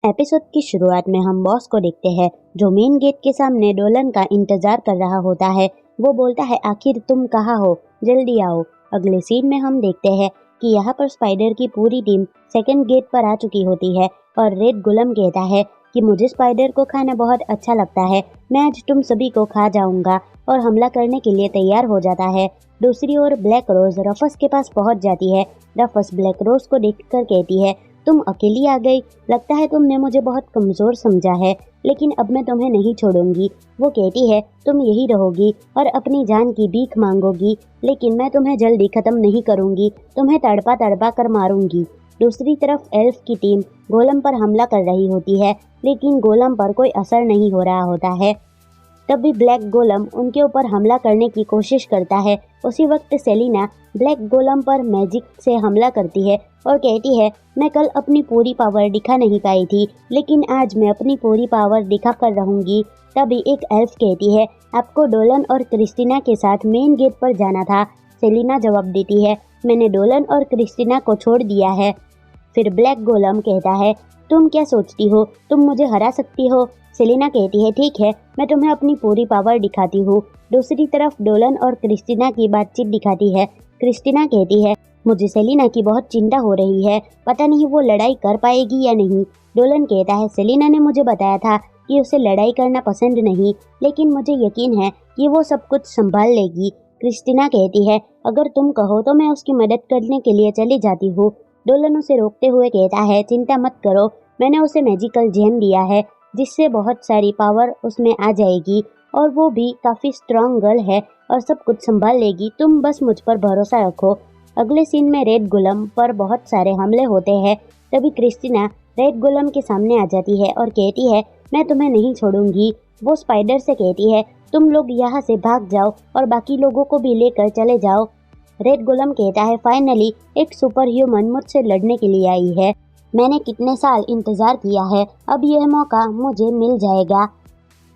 Episode की शुरुआत में हम बॉस को देखते हैं जो मेन गेट के सामने डोलन का इंतजार कर रहा होता है। वो बोलता है, आखिर तुम कहाँ हो, जल्दी आओ। अगले सीन में हम देखते हैं कि यहाँ पर स्पाइडर की पूरी टीम सेकंड गेट पर आ चुकी होती है और रेड गोलम कहता है कि मुझे स्पाइडर को खाना बहुत अच्छा लगता है, मैं आज तुम सभी को खा जाऊंगा, और हमला करने के लिए तैयार हो जाता है। दूसरी ओर ब्लैक रोज रफस के पास पहुंच जाती है। रफस ब्लैक रोज को देखकर कहती है, तुम अकेली आ गई, लगता है तुमने मुझे बहुत कमजोर समझा है, लेकिन अब मैं तुम्हें नहीं छोड़ूंगी। वो कहती है, तुम यही रहोगी और अपनी जान की भीख मांगोगी, लेकिन मैं तुम्हें जल्दी खत्म नहीं करूंगी, तुम्हें तड़पा तड़पा कर मारूंगी। दूसरी तरफ एल्फ की टीम गोलम पर हमला कर रही होती है, लेकिन गोलम पर कोई असर नहीं हो रहा होता है। तभी ब्लैक गोलम उनके ऊपर हमला करने की कोशिश करता है। उसी वक्त सेलिना ब्लैक गोलम पर मैजिक से हमला करती है और कहती है, मैं कल अपनी पूरी पावर दिखा नहीं पाई थी, लेकिन आज मैं अपनी पूरी पावर दिखा कर रहूंगी। तभी एक एल्फ कहती है, आपको डोलन और क्रिस्टीना के साथ मेन गेट पर जाना था। सेलिना जवाब देती है, मैंने डोलन और क्रिस्टीना को छोड़ दिया है। फिर ब्लैक गोलम कहता है, तुम क्या सोचती हो, तुम मुझे हरा सकती हो। सेलिना कहती है, ठीक है, मैं तुम्हें अपनी पूरी पावर दिखाती हूँ। दूसरी तरफ डोलन और क्रिस्टीना की बातचीत दिखाती है। क्रिस्टीना कहती है, मुझे सेलिना की बहुत चिंता हो रही है, पता नहीं वो लड़ाई कर पाएगी या नहीं। डोलन कहता है, सेलिना ने मुझे बताया था कि उसे लड़ाई करना पसंद नहीं, लेकिन मुझे यकीन है कि वो सब कुछ संभाल लेगी। क्रिस्टीना कहती है, अगर तुम कहो तो मैं उसकी मदद करने के लिए चली जाती हूँ। डोलन उसे रोकते हुए कहता है, चिंता मत करो, मैंने उसे मैजिकल जेम दिया है, जिससे बहुत सारी पावर उसमें आ जाएगी, और वो भी काफ़ी स्ट्रांग गर्ल है और सब कुछ संभाल लेगी, तुम बस मुझ पर भरोसा रखो। अगले सीन में रेड गोलम पर बहुत सारे हमले होते हैं। तभी क्रिस्टीना रेड गोलम के सामने आ जाती है और कहती है, मैं तुम्हें नहीं छोड़ूंगी। वो स्पाइडर से कहती है, तुम लोग यहाँ से भाग जाओ और बाकी लोगों को भी लेकर चले जाओ। रेड गोलम कहता है, फाइनली एक सुपर ह्यूमन मुझसे लड़ने के लिए आई है, मैंने कितने साल इंतजार किया है, अब यह मौका मुझे मिल जाएगा।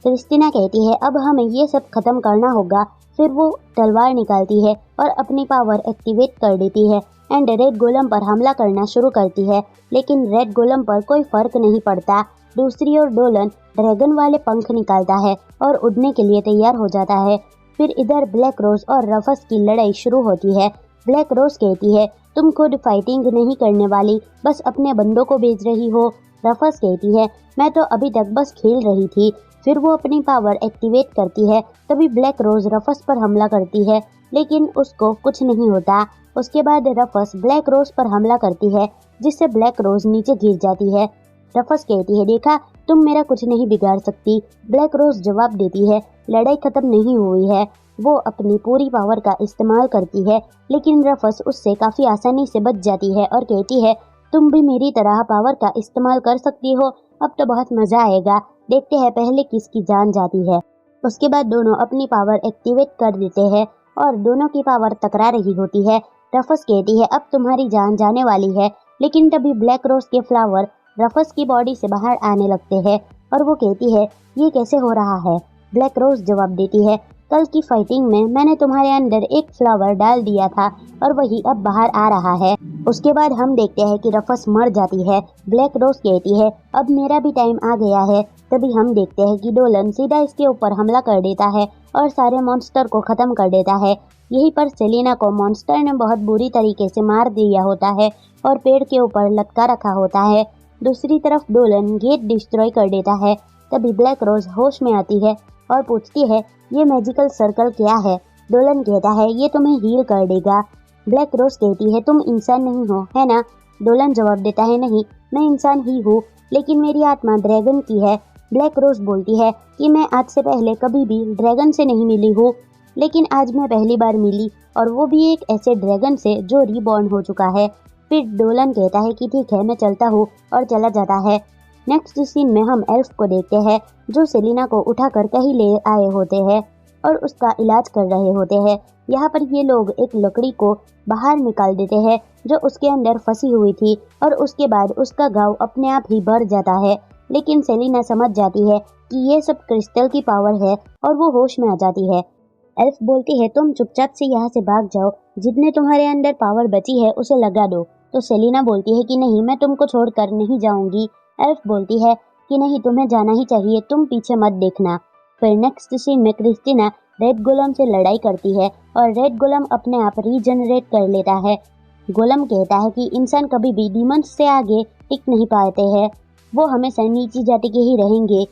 क्रिस्टीना कहती है, अब हमें ये सब खत्म करना होगा। फिर वो तलवार निकालती है और अपनी पावर एक्टिवेट कर देती है एंड रेड गोलम पर हमला करना शुरू करती है, लेकिन रेड गोलम पर कोई फर्क नहीं पड़ता। दूसरी ओर डोलन ड्रैगन वाले पंख निकालता है और उड़ने के लिए तैयार हो जाता है। फिर इधर ब्लैक रोज और रफस की लड़ाई शुरू होती है। ब्लैक रोज कहती है, तुम खुद फाइटिंग नहीं करने वाली, बस अपने बंदों को भेज रही हो। रफस कहती है, मैं तो अभी तक बस खेल रही थी। फिर वो अपनी पावर एक्टिवेट करती है। तभी ब्लैक रोज रफस पर हमला करती है, लेकिन उसको कुछ नहीं होता। उसके बाद रफस ब्लैक रोज पर हमला करती है, जिससे ब्लैक रोज नीचे गिर जाती है। रफस कहती है, देखा, तुम मेरा कुछ नहीं बिगाड़ सकती। ब्लैक रोज जवाब देती है, लड़ाई खत्म नहीं हुई है। वो अपनी पूरी पावर का इस्तेमाल करती है, लेकिन रफस उससे काफ़ी आसानी से बच जाती है और कहती है, तुम भी मेरी तरह पावर का इस्तेमाल कर सकती हो, अब तो बहुत मज़ा आएगा, देखते हैं पहले किसकी जान जाती है। उसके बाद दोनों अपनी पावर एक्टिवेट कर देते हैं और दोनों की पावर टकरा रही होती है। रफस कहती है, अब तुम्हारी जान जाने वाली है, लेकिन तभी ब्लैक रोज के फ्लावर रफस की बॉडी से बाहर आने लगते हैं और वो कहती है, ये कैसे हो रहा है। ब्लैक रोज जवाब देती है, कल की फाइटिंग में मैंने तुम्हारे अंदर एक फ्लावर डाल दिया था और वही अब बाहर आ रहा है। उसके बाद हम देखते हैं कि रफस मर जाती है। ब्लैक रोज कहती है, अब मेरा भी टाइम आ गया है। तभी हम देखते हैं कि डोलन सीधा इसके ऊपर हमला कर देता है और सारे मॉन्स्टर को खत्म कर देता है। यहीं पर सेलिना को मॉन्स्टर ने बहुत बुरी तरीके से मार दिया होता है और पेड़ के ऊपर लटका रखा होता है। दूसरी तरफ डोलन गेट डिस्ट्रॉय कर देता है। तभी ब्लैक रोज होश में आती है और पूछती है, ये मैजिकल सर्कल क्या है। डोलन कहता है, ये तुम्हें हील कर देगा। ब्लैक रोज कहती है, तुम इंसान नहीं हो, है ना। डोलन जवाब देता है, नहीं, मैं इंसान ही हूँ, लेकिन मेरी आत्मा ड्रैगन की है। ब्लैक रोज बोलती है कि मैं आज से पहले कभी भी ड्रैगन से नहीं मिली हूँ, लेकिन आज मैं पहली बार मिली, और वो भी एक ऐसे ड्रैगन से जो रीबॉर्न हो चुका है। फिर डोलन कहता है कि ठीक है, मैं चलता हूँ, और चला जाता है। नेक्स्ट सीन में हम एल्फ को देखते हैं जो सेलिना को उठाकर कहीं ले आए होते हैं और उसका इलाज कर रहे होते हैं। यहाँ पर ये लोग एक लकड़ी को बाहर निकाल देते हैं जो उसके अंदर फंसी हुई थी, और उसके बाद उसका घाव अपने आप ही भर जाता है। लेकिन सेलिना समझ जाती है कि ये सब क्रिस्टल की पावर है और वो होश में आ जाती है। एल्फ बोलती है, तुम चुपचाप से यहाँ से भाग जाओ, जितने तुम्हारे अंदर पावर बची है उसे लगा दो। तो सेलिना बोलती है कि नहीं, मैं तुमको छोड़कर नहीं जाऊंगी। एल्फ बोलती है कि नहीं, तुम्हें जाना ही चाहिए, तुम पीछे मत देखना। फिर नेक्स्ट सीन में क्रिस्टीना रेड गोलम से लड़ाई करती है और रेड गोलम अपने आप रीजनरेट कर लेता है। गोलम कहता है कि इंसान कभी भी डीमंस से आगे टिक नहीं पाते हैं, वो हमेशा नीची जाति के ही रहेंगे।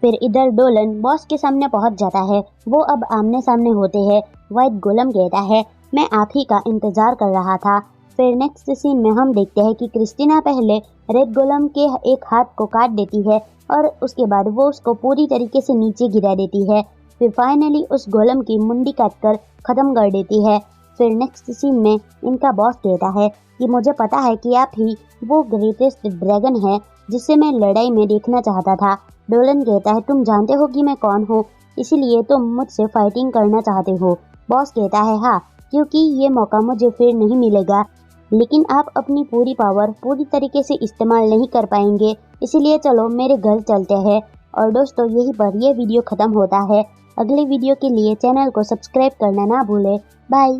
फिर इधर डोलन बॉस के सामने पहुंच जाता है, वो अब आमने सामने होते हैं। व्हाइट गोलम कहता है मैं आप ही का इंतजार कर रहा था। फिर नेक्स्ट सीन में हम देखते हैं कि क्रिस्टीना पहले रेड गोलम के एक हाथ को काट देती है और उसके बाद वो उसको पूरी तरीके से नीचे गिरा देती है। फिर फाइनली उस गोलम की मुंडी काटकर खत्म कर देती है। फिर नेक्स्ट सीन में इनका बॉस कहता है कि मुझे पता है कि आप ही वो ग्रेटेस्ट ड्रैगन है जिसे मैं लड़ाई में देखना चाहता था। डोलन कहता है तुम जानते हो कि मैं कौन हूँ, इसीलिए तुम मुझसे फाइटिंग करना चाहते हो। बॉस कहता है हाँ, क्योंकि ये मौका मुझे फिर नहीं मिलेगा, लेकिन आप अपनी पूरी पावर पूरी तरीके से इस्तेमाल नहीं कर पाएंगे, इसीलिए चलो मेरे घर चलते हैं। और दोस्तों यहीं पर ये वीडियो ख़त्म होता है। अगले वीडियो के लिए चैनल को सब्सक्राइब करना ना भूलें। बाय।